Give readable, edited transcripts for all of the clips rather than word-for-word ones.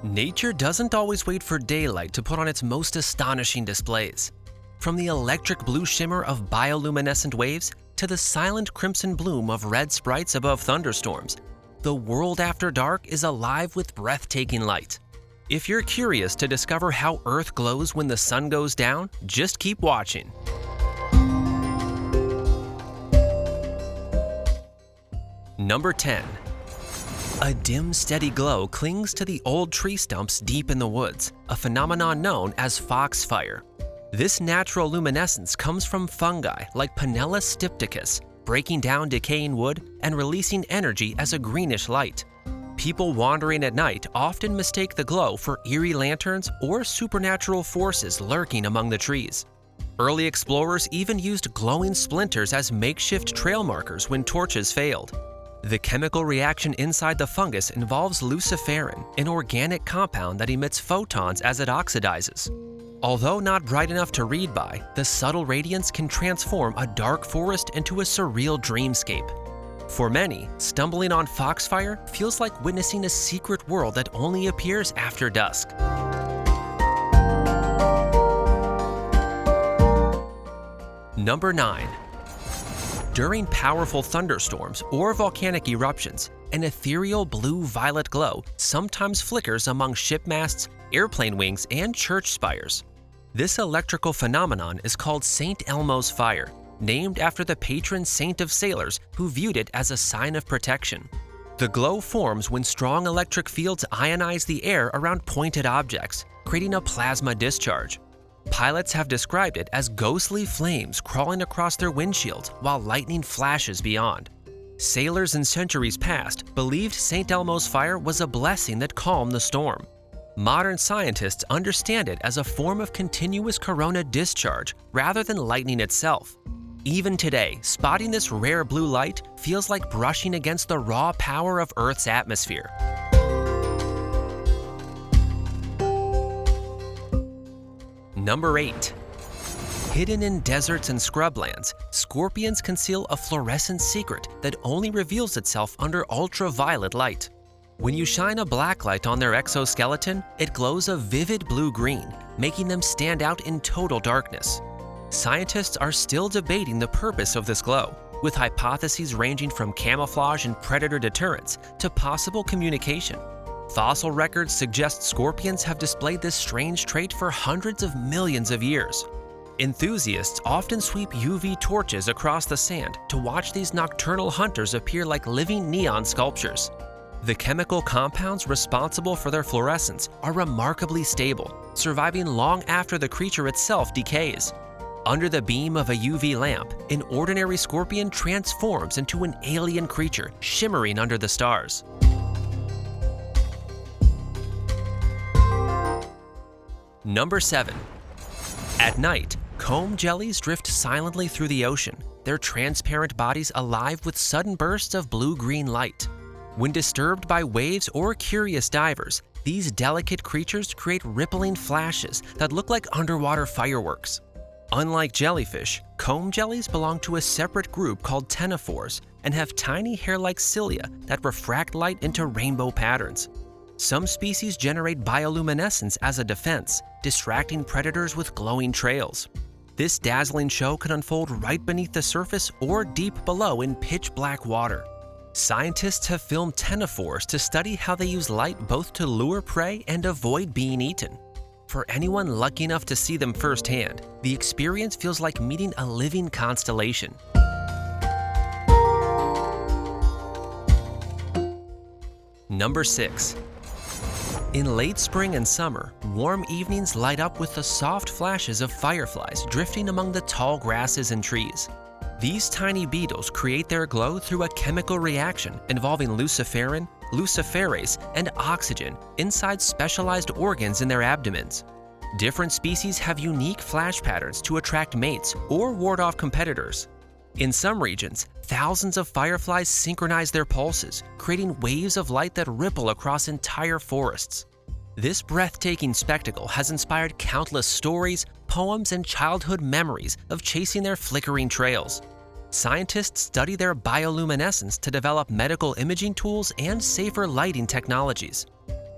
Nature doesn't always wait for daylight to put on its most astonishing displays. From the electric blue shimmer of bioluminescent waves to the silent crimson bloom of red sprites above thunderstorms, the world after dark is alive with breathtaking light. If you're curious to discover how Earth glows when the sun goes down, just keep watching. Number 10. A dim, steady glow clings to the old tree stumps deep in the woods, a phenomenon known as foxfire. This natural luminescence comes from fungi like Panellus stypticus, breaking down decaying wood and releasing energy as a greenish light. People wandering at night often mistake the glow for eerie lanterns or supernatural forces lurking among the trees. Early explorers even used glowing splinters as makeshift trail markers when torches failed. The chemical reaction inside the fungus involves luciferin, an organic compound that emits photons as it oxidizes. Although not bright enough to read by, the subtle radiance can transform a dark forest into a surreal dreamscape. For many, stumbling on foxfire feels like witnessing a secret world that only appears after dusk. Number 9. During powerful thunderstorms or volcanic eruptions, an ethereal blue-violet glow sometimes flickers among ship masts, airplane wings, and church spires. This electrical phenomenon is called St. Elmo's fire, named after the patron saint of sailors who viewed it as a sign of protection. The glow forms when strong electric fields ionize the air around pointed objects, creating a plasma discharge. Pilots have described it as ghostly flames crawling across their windshields while lightning flashes beyond. Sailors in centuries past believed St. Elmo's fire was a blessing that calmed the storm. Modern scientists understand it as a form of continuous corona discharge rather than lightning itself. Even today, spotting this rare blue light feels like brushing against the raw power of Earth's atmosphere. Number 8. Hidden in deserts and scrublands, scorpions conceal a fluorescent secret that only reveals itself under ultraviolet light. When you shine a black light on their exoskeleton, it glows a vivid blue-green, making them stand out in total darkness. Scientists are still debating the purpose of this glow, with hypotheses ranging from camouflage and predator deterrence to possible communication. Fossil records suggest scorpions have displayed this strange trait for hundreds of millions of years. Enthusiasts often sweep UV torches across the sand to watch these nocturnal hunters appear like living neon sculptures. The chemical compounds responsible for their fluorescence are remarkably stable, surviving long after the creature itself decays. Under the beam of a UV lamp, an ordinary scorpion transforms into an alien creature shimmering under the stars. Number 7. At night, comb jellies drift silently through the ocean, their transparent bodies alive with sudden bursts of blue-green light. When disturbed by waves or curious divers, these delicate creatures create rippling flashes that look like underwater fireworks. Unlike jellyfish, comb jellies belong to a separate group called ctenophores and have tiny hair-like cilia that refract light into rainbow patterns. Some species generate bioluminescence as a defense, distracting predators with glowing trails. This dazzling show can unfold right beneath the surface or deep below in pitch-black water. Scientists have filmed ctenophores to study how they use light both to lure prey and avoid being eaten. For anyone lucky enough to see them firsthand, the experience feels like meeting a living constellation. Number 6. In late spring and summer, warm evenings light up with the soft flashes of fireflies drifting among the tall grasses and trees. These tiny beetles create their glow through a chemical reaction involving luciferin, luciferase, and oxygen inside specialized organs in their abdomens. Different species have unique flash patterns to attract mates or ward off competitors. In some regions, thousands of fireflies synchronize their pulses, creating waves of light that ripple across entire forests. This breathtaking spectacle has inspired countless stories, poems, and childhood memories of chasing their flickering trails. Scientists study their bioluminescence to develop medical imaging tools and safer lighting technologies.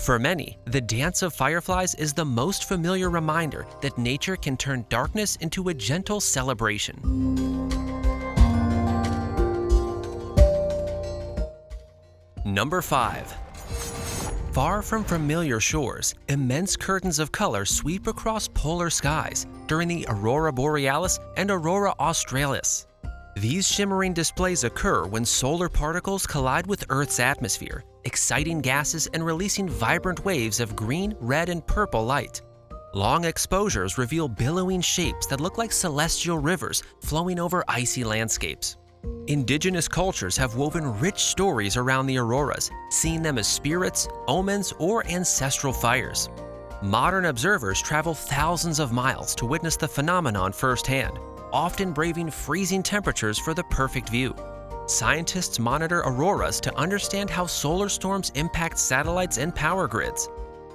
For many, the dance of fireflies is the most familiar reminder that nature can turn darkness into a gentle celebration. Number 5. Far from familiar shores, immense curtains of color sweep across polar skies during the aurora borealis and aurora australis. These shimmering displays occur when solar particles collide with Earth's atmosphere, exciting gases and releasing vibrant waves of green, red, and purple light. Long exposures reveal billowing shapes that look like celestial rivers flowing over icy landscapes. Indigenous cultures have woven rich stories around the auroras, seeing them as spirits, omens, or ancestral fires. Modern observers travel thousands of miles to witness the phenomenon firsthand, often braving freezing temperatures for the perfect view. Scientists monitor auroras to understand how solar storms impact satellites and power grids.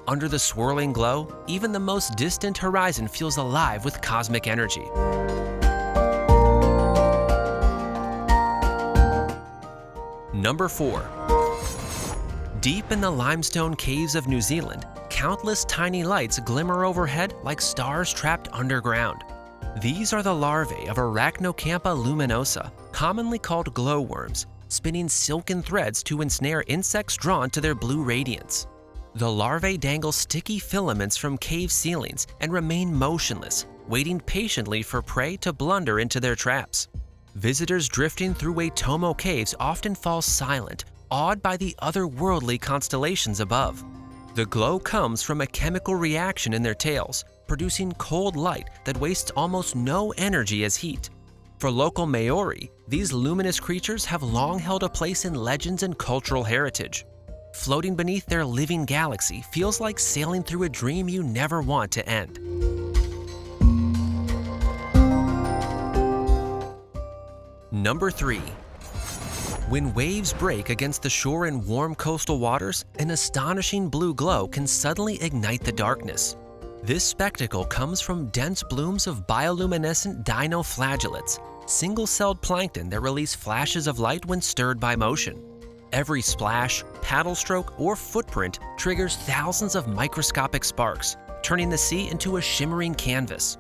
Under the swirling glow, even the most distant horizon feels alive with cosmic energy. Number 4. Deep in the limestone caves of New Zealand, countless tiny lights glimmer overhead like stars trapped underground. These are the larvae of Arachnocampa luminosa, commonly called glowworms, spinning silken threads to ensnare insects drawn to their blue radiance. The larvae dangle sticky filaments from cave ceilings and remain motionless, waiting patiently for prey to blunder into their traps. Visitors drifting through Waitomo caves often fall silent, awed by the otherworldly constellations above. The glow comes from a chemical reaction in their tails, producing cold light that wastes almost no energy as heat. For local Maori, these luminous creatures have long held a place in legends and cultural heritage. Floating beneath their living galaxy feels like sailing through a dream you never want to end. Number 3. When waves break against the shore in warm coastal waters, an astonishing blue glow can suddenly ignite the darkness. This spectacle comes from dense blooms of bioluminescent dinoflagellates, single-celled plankton that release flashes of light when stirred by motion. Every splash, paddle stroke, or footprint triggers thousands of microscopic sparks, turning the sea into a shimmering canvas.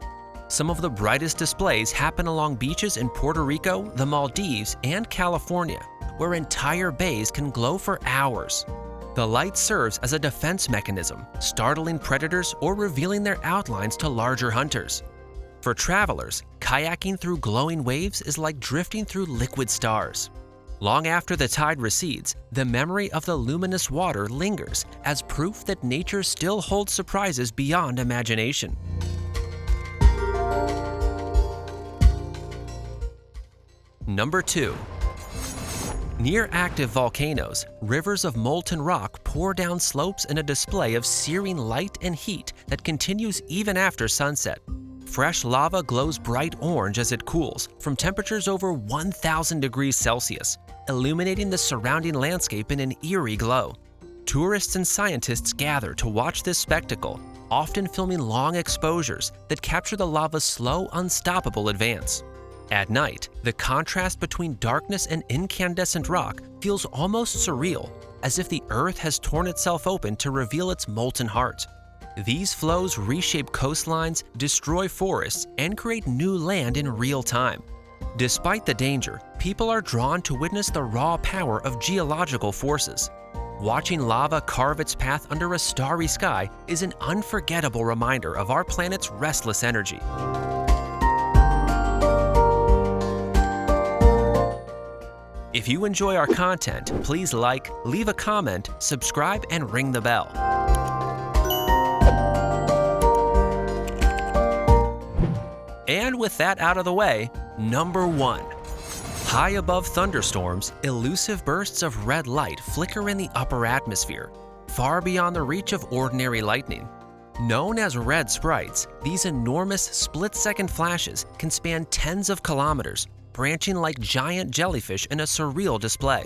Some of the brightest displays happen along beaches in Puerto Rico, the Maldives, and California, where entire bays can glow for hours. The light serves as a defense mechanism, startling predators or revealing their outlines to larger hunters. For travelers, kayaking through glowing waves is like drifting through liquid stars. Long after the tide recedes, the memory of the luminous water lingers as proof that nature still holds surprises beyond imagination. Number 2. Near active volcanoes, rivers of molten rock pour down slopes in a display of searing light and heat that continues even after sunset. Fresh lava glows bright orange as it cools, from temperatures over 1,000 degrees Celsius, illuminating the surrounding landscape in an eerie glow. Tourists and scientists gather to watch this spectacle, often filming long exposures that capture the lava's slow, unstoppable advance. At night, the contrast between darkness and incandescent rock feels almost surreal, as if the earth has torn itself open to reveal its molten heart. These flows reshape coastlines, destroy forests, and create new land in real time. Despite the danger, people are drawn to witness the raw power of geological forces. Watching lava carve its path under a starry sky is an unforgettable reminder of our planet's restless energy. If you enjoy our content, please like, leave a comment, subscribe, and ring the bell. And with that out of the way, number 1. High above thunderstorms, elusive bursts of red light flicker in the upper atmosphere, far beyond the reach of ordinary lightning. Known as red sprites, these enormous split-second flashes can span tens of kilometers, branching like giant jellyfish in a surreal display.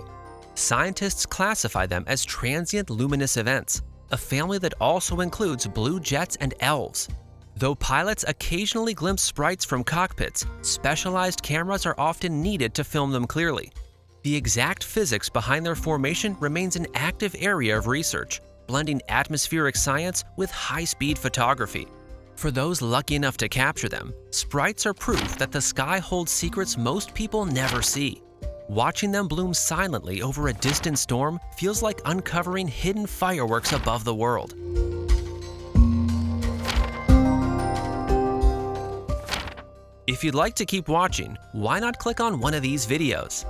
Scientists classify them as transient luminous events, a family that also includes blue jets and elves. Though pilots occasionally glimpse sprites from cockpits, specialized cameras are often needed to film them clearly. The exact physics behind their formation remains an active area of research, blending atmospheric science with high-speed photography. For those lucky enough to capture them, sprites are proof that the sky holds secrets most people never see. Watching them bloom silently over a distant storm feels like uncovering hidden fireworks above the world. If you'd like to keep watching, why not click on one of these videos?